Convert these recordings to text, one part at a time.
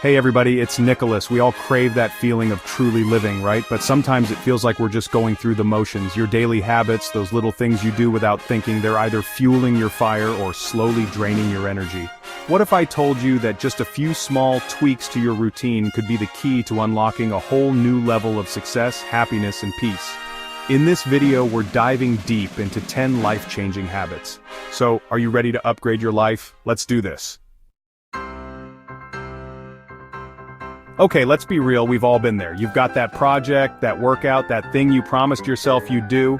Hey everybody, it's Nicholas. We all crave that feeling of truly living, right? But sometimes it feels like we're just going through the motions. Your daily habits, those little things you do without thinking, they're either fueling your fire or slowly draining your energy. What if I told you that just a few small tweaks to your routine could be the key to unlocking a whole new level of success, happiness, and peace? In this video, we're diving deep into 10 life-changing habits. So, are you ready to upgrade your life? Let's do this. Okay, let's be real, we've all been there. You've got that project, that workout, that thing you promised yourself you'd do,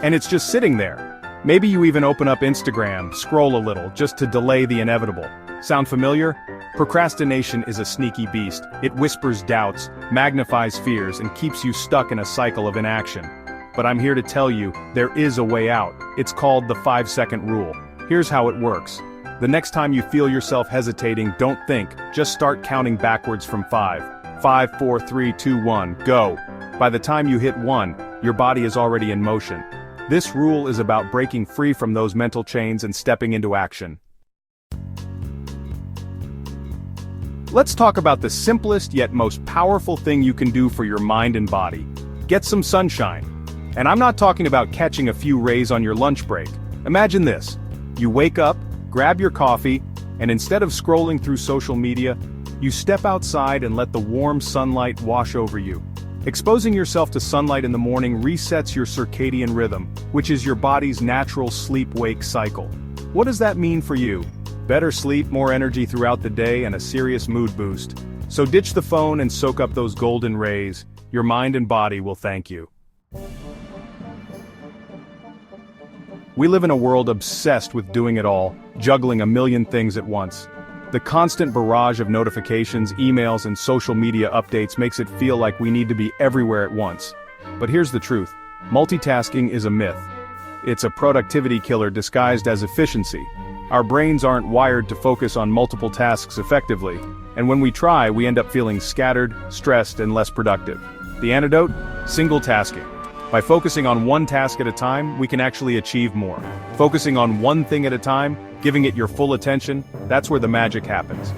and it's just sitting there. Maybe you even open up Instagram, scroll a little, just to delay the inevitable. Sound familiar? Procrastination is a sneaky beast. It whispers doubts, magnifies fears, and keeps you stuck in a cycle of inaction. But I'm here to tell you, there is a way out. It's called the 5-second rule. Here's how it works. The next time you feel yourself hesitating, don't think, just start counting backwards from 5. 5, 4, 3, 2, 1, go. By the time you hit 1, your body is already in motion. This rule is about breaking free from those mental chains and stepping into action. Let's talk about the simplest yet most powerful thing you can do for your mind and body. Get some sunshine. And I'm not talking about catching a few rays on your lunch break. Imagine this. You wake up, grab your coffee, and instead of scrolling through social media, you step outside and let the warm sunlight wash over you. Exposing yourself to sunlight in the morning resets your circadian rhythm, which is your body's natural sleep-wake cycle. What does that mean for you? Better sleep, more energy throughout the day, and a serious mood boost. So ditch the phone and soak up those golden rays. Your mind and body will thank you. We live in a world obsessed with doing it all, juggling a million things at once. The constant barrage of notifications, emails, and social media updates makes it feel like we need to be everywhere at once. But here's the truth. Multitasking is a myth. It's a productivity killer disguised as efficiency. Our brains aren't wired to focus on multiple tasks effectively, and when we try, we end up feeling scattered, stressed, and less productive. The antidote? Single tasking. By focusing on one task at a time, we can actually achieve more. Focusing on one thing at a time, giving it your full attention, that's where the magic happens.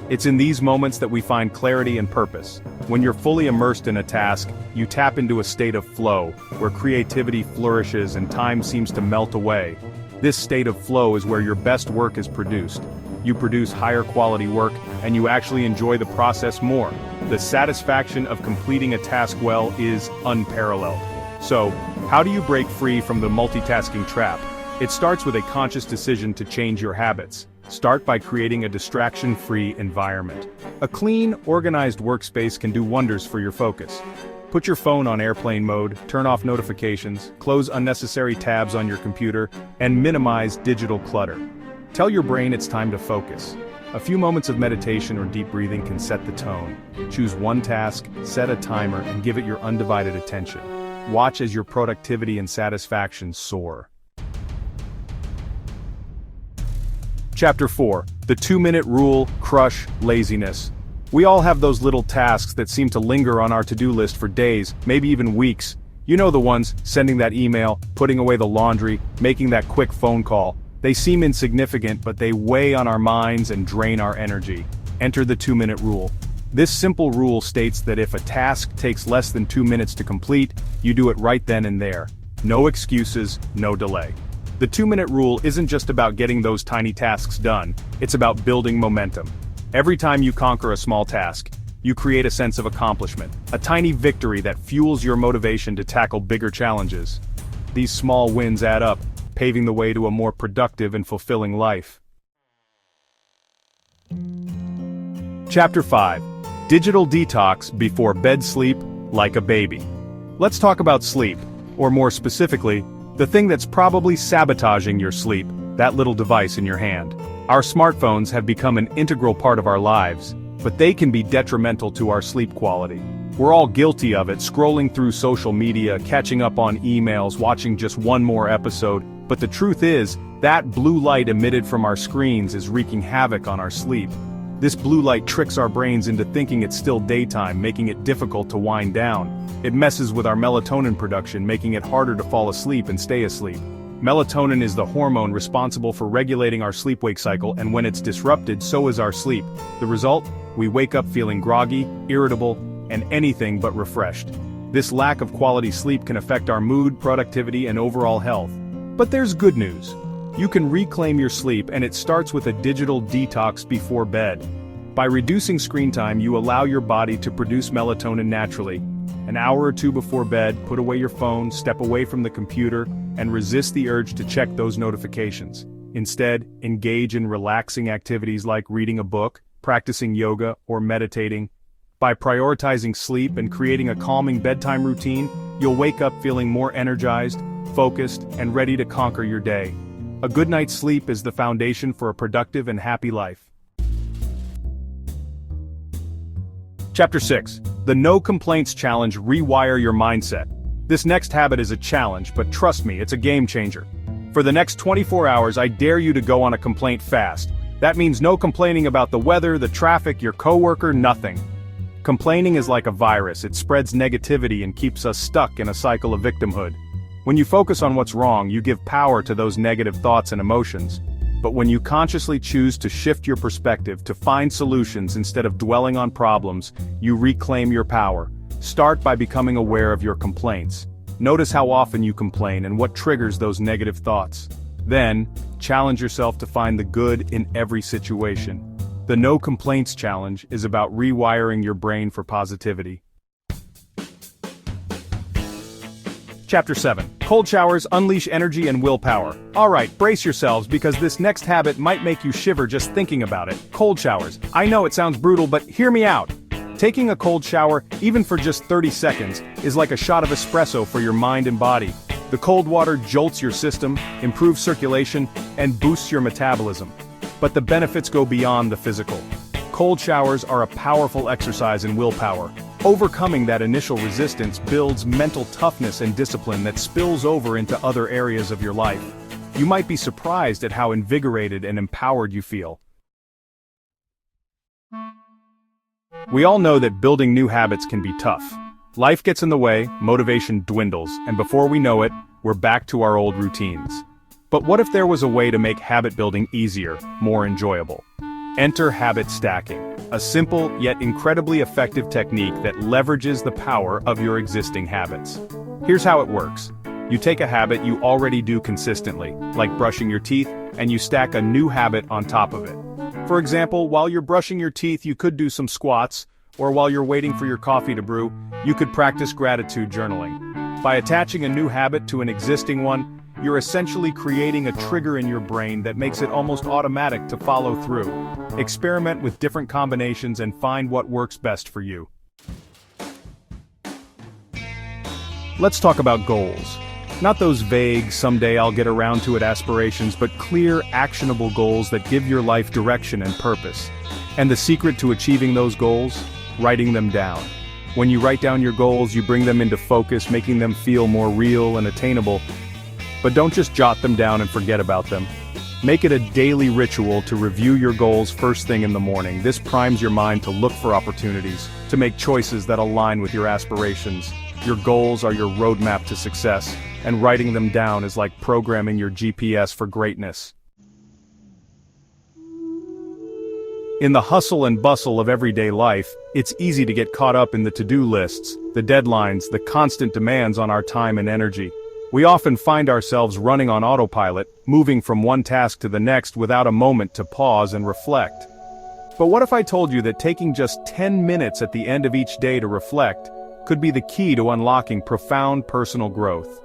It's in these moments that we find clarity and purpose. When you're fully immersed in a task, you tap into a state of flow, where creativity flourishes and time seems to melt away. This state of flow is where your best work is produced. You produce higher quality work, and you actually enjoy the process more. The satisfaction of completing a task well is unparalleled. So, how do you break free from the multitasking trap? It starts with a conscious decision to change your habits. Start by creating a distraction-free environment. A clean, organized workspace can do wonders for your focus. Put your phone on airplane mode, turn off notifications, close unnecessary tabs on your computer, and minimize digital clutter. Tell your brain it's time to focus. A few moments of meditation or deep breathing can set the tone. Choose one task, set a timer, and give it your undivided attention. Watch as your productivity and satisfaction soar. Chapter 4. The 2-minute rule, crush laziness. We all have those little tasks that seem to linger on our to-do list for days, maybe even weeks. You know the ones, sending that email, putting away the laundry, making that quick phone call. They seem insignificant, but they weigh on our minds and drain our energy. Enter the 2-minute rule. This simple rule states that if a task takes less than 2 minutes to complete, you do it right then and there. No excuses, no delay. The 2-minute rule isn't just about getting those tiny tasks done, it's about building momentum. Every time you conquer a small task, you create a sense of accomplishment, a tiny victory that fuels your motivation to tackle bigger challenges. These small wins add up, paving the way to a more productive and fulfilling life. Chapter 5. Digital detox before bed sleep, like a baby. Let's talk about sleep, or more specifically, the thing that's probably sabotaging your sleep, that little device in your hand. Our smartphones have become an integral part of our lives, but they can be detrimental to our sleep quality. We're all guilty of it, scrolling through social media, catching up on emails, watching just one more episode, but the truth is, that blue light emitted from our screens is wreaking havoc on our sleep. This blue light tricks our brains into thinking it's still daytime, making it difficult to wind down. It messes with our melatonin production, making it harder to fall asleep and stay asleep. Melatonin is the hormone responsible for regulating our sleep-wake cycle, and when it's disrupted, so is our sleep. The result? We wake up feeling groggy, irritable, and anything but refreshed. This lack of quality sleep can affect our mood, productivity, and overall health. But there's good news. You can reclaim your sleep, and it starts with a digital detox before bed. By reducing screen time, you allow your body to produce melatonin naturally. An hour or two before bed, put away your phone, step away from the computer, and resist the urge to check those notifications. Instead, engage in relaxing activities like reading a book, practicing yoga, or meditating. By prioritizing sleep and creating a calming bedtime routine, you'll wake up feeling more energized, focused, and ready to conquer your day. A good night's sleep is the foundation for a productive and happy life. Chapter 6. The No Complaints Challenge. Rewire your mindset. This next habit is a challenge, but trust me, it's a game changer. For the next 24 hours, I dare you to go on a complaint fast. That means no complaining about the weather, the traffic, your coworker, nothing. Complaining is like a virus. It spreads negativity and keeps us stuck in a cycle of victimhood. When you focus on what's wrong, you give power to those negative thoughts and emotions. But when you consciously choose to shift your perspective, to find solutions instead of dwelling on problems, you reclaim your power. Start by becoming aware of your complaints. Notice how often you complain and what triggers those negative thoughts. Then, challenge yourself to find the good in every situation. The No Complaints Challenge is about rewiring your brain for positivity. Chapter 7. Cold showers unleash energy and willpower. Alright, brace yourselves because this next habit might make you shiver just thinking about it. Cold showers. I know it sounds brutal, but hear me out. Taking a cold shower, even for just 30 seconds, is like a shot of espresso for your mind and body. The cold water jolts your system, improves circulation, and boosts your metabolism. But the benefits go beyond the physical. Cold showers are a powerful exercise in willpower. Overcoming that initial resistance builds mental toughness and discipline that spills over into other areas of your life. You might be surprised at how invigorated and empowered you feel. We all know that building new habits can be tough. Life gets in the way, motivation dwindles, and before we know it, we're back to our old routines. But what if there was a way to make habit building easier, more enjoyable? Enter habit stacking, a simple yet incredibly effective technique that leverages the power of your existing habits. Here's how it works. You take a habit you already do consistently, like brushing your teeth, and you stack a new habit on top of it. For example, while you're brushing your teeth, you could do some squats, or while you're waiting for your coffee to brew, you could practice gratitude journaling. By attaching a new habit to an existing one, you're essentially creating a trigger in your brain that makes it almost automatic to follow through. Experiment with different combinations and find what works best for you. Let's talk about goals. Not those vague, someday I'll get around to it aspirations, but clear, actionable goals that give your life direction and purpose. And the secret to achieving those goals? Writing them down. When you write down your goals, you bring them into focus, making them feel more real and attainable. But don't just jot them down and forget about them. Make it a daily ritual to review your goals first thing in the morning. This primes your mind to look for opportunities, to make choices that align with your aspirations. Your goals are your roadmap to success, and writing them down is like programming your GPS for greatness. In the hustle and bustle of everyday life, it's easy to get caught up in the to-do lists, the deadlines, the constant demands on our time and energy. We often find ourselves running on autopilot, moving from one task to the next without a moment to pause and reflect. But what if I told you that taking just 10 minutes at the end of each day to reflect could be the key to unlocking profound personal growth?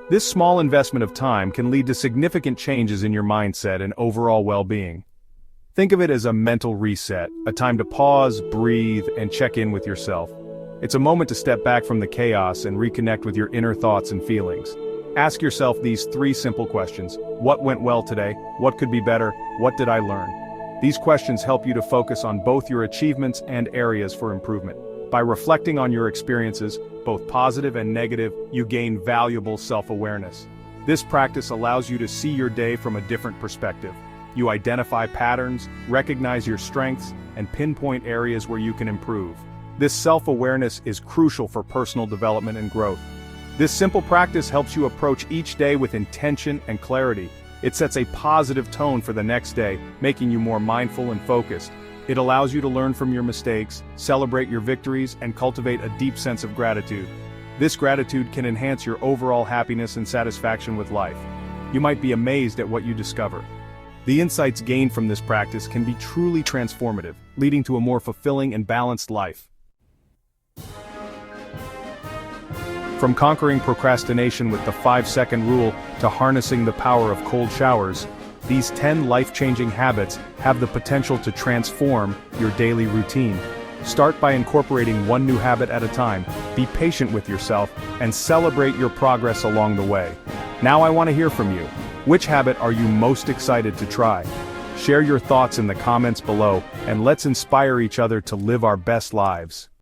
This small investment of time can lead to significant changes in your mindset and overall well-being. Think of it as a mental reset, a time to pause, breathe, and check in with yourself. It's a moment to step back from the chaos and reconnect with your inner thoughts and feelings. Ask yourself these 3 simple questions. What went well today? What could be better? What did I learn? These questions help you to focus on both your achievements and areas for improvement. By reflecting on your experiences, both positive and negative, you gain valuable self-awareness. This practice allows you to see your day from a different perspective. You identify patterns, recognize your strengths, and pinpoint areas where you can improve. This self-awareness is crucial for personal development and growth. This simple practice helps you approach each day with intention and clarity. It sets a positive tone for the next day, making you more mindful and focused. It allows you to learn from your mistakes, celebrate your victories, and cultivate a deep sense of gratitude. This gratitude can enhance your overall happiness and satisfaction with life. You might be amazed at what you discover. The insights gained from this practice can be truly transformative, leading to a more fulfilling and balanced life. From conquering procrastination with the 5-second rule to harnessing the power of cold showers, these 10 life-changing habits have the potential to transform your daily routine. Start by incorporating one new habit at a time, be patient with yourself, and celebrate your progress along the way. Now I want to hear from you. Which habit are you most excited to try? Share your thoughts in the comments below, and let's inspire each other to live our best lives.